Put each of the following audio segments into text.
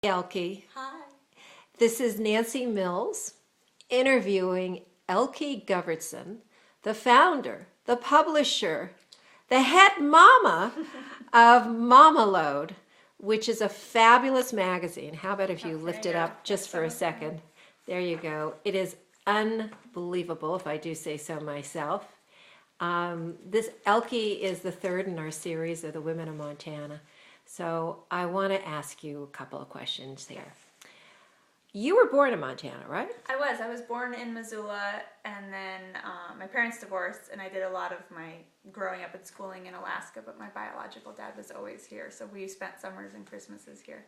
Elke. Hi. This is Nancy Mills interviewing Elke Govertsen, the founder, the publisher, the head mama of Mamalode, which is a fabulous magazine. How about if you lift it up just for a second? There you go. It is unbelievable, if I do say so myself. This Elke is the third in our series of the Women of Montana. So I want to ask you a couple of questions here. You were born in Montana, right? I was born in Missoula, and then my parents divorced, and I did a lot of my growing up and schooling in Alaska, but my biological dad was always here, so we spent summers and Christmases here.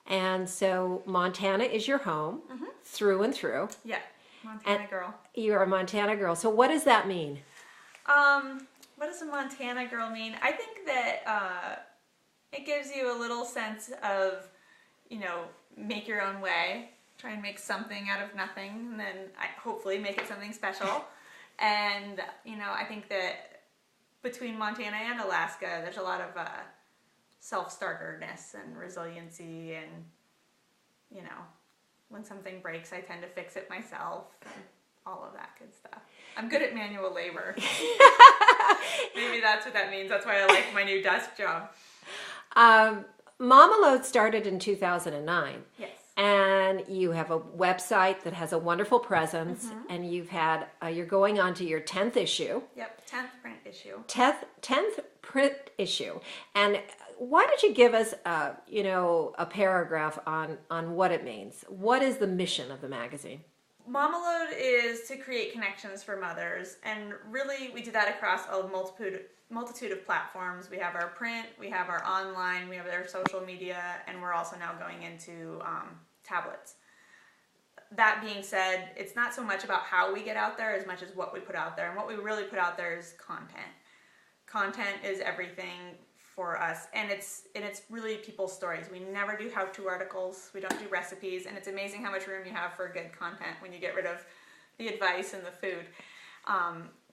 And so Montana is your home through and through. Yeah, Montana girl. You're a Montana girl. So what does that mean? What does a Montana girl mean? I think that it gives you a little sense of, make your own way, try and make something out of nothing, and then hopefully make it something special. And, I think that between Montana and Alaska, there's a lot of self-starterness and resiliency, and, when something breaks, I tend to fix it myself, and all of that good stuff. I'm good at manual labor. Maybe that's what that means. That's why I like my new desk job. Mamalode started in 2009. Yes. And you have a website that has a wonderful presence, and you're going on to your 10th issue. Yep, 10th print issue. 10th print issue. And why don't you give us a paragraph on what it means? What is the mission of the magazine? Mamalode is to create connections for mothers, and really we do that across a multitude of platforms. We have our print, we have our online, we have our social media, and we're also now going into tablets. That being said, it's not so much about how we get out there as much as what we put out there, and what we really put out there is content. Content is everything for us, and it's really people's stories. We never do how-to articles, we don't do recipes, and it's amazing how much room you have for good content when you get rid of the advice and the food.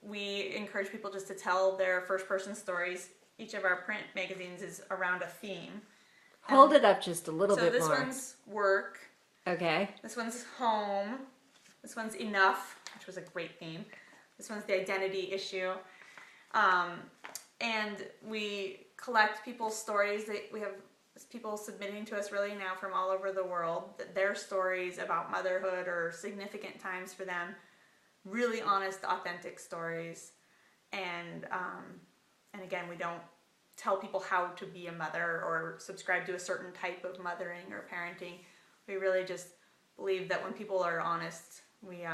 We encourage people just to tell their first-person stories. Each of our print magazines is around a theme. Hold it up just a little bit more. So this one's work. Okay. This one's home. This one's enough, which was a great theme. This one's the identity issue. And we collect people's stories. We have people submitting to us really now from all over the world, their stories about motherhood or significant times for them. Really honest, authentic stories. And again, we don't tell people how to be a mother or subscribe to a certain type of mothering or parenting. We really just believe that when people are honest, we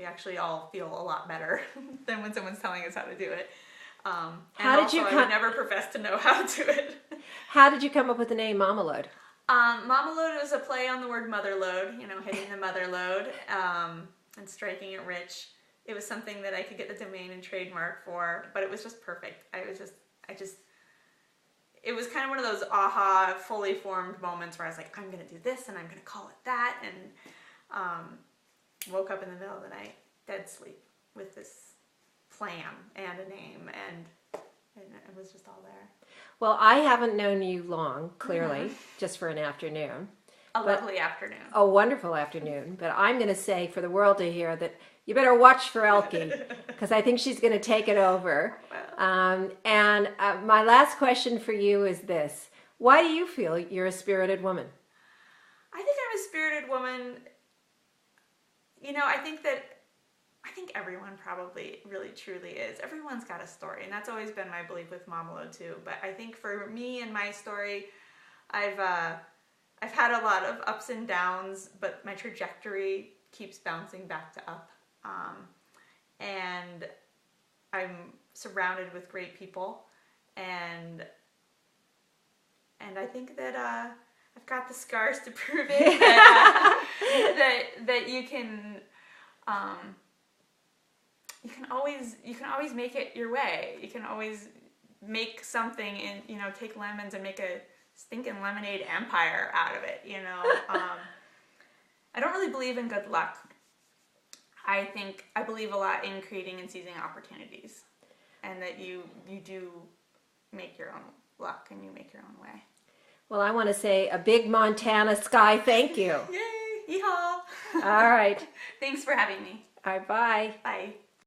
actually all feel a lot better than when someone's telling us how to do it. I would never profess to know how to do it. How did you come up with the name Mamalode? Mamalode was a play on the word motherload, hitting the mother load, and striking it rich. It was something that I could get the domain and trademark for, but it was just perfect. It was kind of one of those aha, fully formed moments where I was like, I'm going to do this and I'm going to call it that, and woke up in the middle of the night, dead sleep, with this plan and a name, and it was just all there. Well, I haven't known you long, clearly, just for an afternoon. Lovely afternoon. A wonderful afternoon. But I'm going to say for the world to hear that you better watch for Elke, because I think she's going to take it over. Well. My last question for you is this. Why do you feel you're a spirited woman? I think I'm a spirited woman. I think everyone probably really truly is. Everyone's got a story, and that's always been my belief with Mamalode too. But I think for me and my story, I've had a lot of ups and downs, but my trajectory keeps bouncing back to up. And I'm surrounded with great people, and I think that I've got the scars to prove it. that you can always make it your way. You can always make something and take lemons and make a stinking lemonade empire out of it. I don't really believe in good luck. I believe a lot in creating and seizing opportunities, and that you do make your own luck and you make your own way. Well, I want to say a big Montana sky thank you. Yay! Yeehaw! All right. Thanks for having me. All right, bye. Bye.